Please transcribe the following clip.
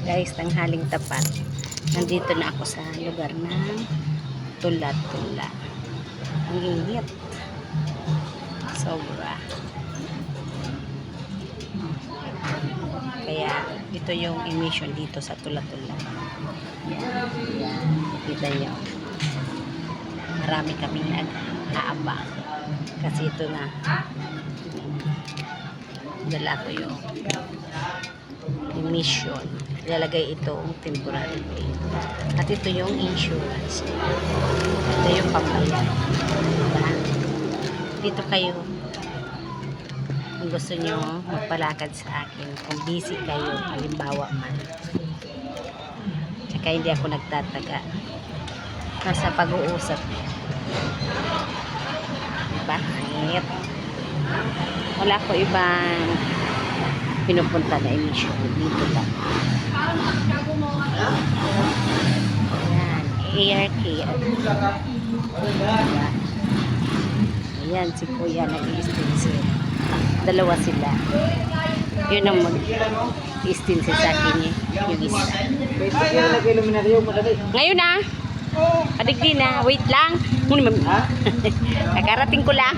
Guys, tanghaling tapat. Nandito na ako sa lugar ng Tula-Tula. Ang init. Sobra. Kaya ito yung emission dito sa Tula-Tula. Yan. Yan. Kita nyo. Marami kaming nag-aabang. Kasi ito na. Dala ko yung emission. Ilalagay itong temporary pay. At ito yung insurance. Ito yung pambayad. Diba? Dito kayo kung gusto nyo magpalakad sa akin, kung busy kayo, halimbawa man. Tsaka hindi ako nagtataga. Nasa pag-uusap. Bakit? Wala ko ibang pinupunta na emission. Dito lang. Ayan. Air care. Ayan, si Kuya nag-i-stencil. Dalawa sila. Yun ang mag-i-stencil sa akin yung isa. Ngayon na. Padigdi na. Wait lang. Kakarating ko lang.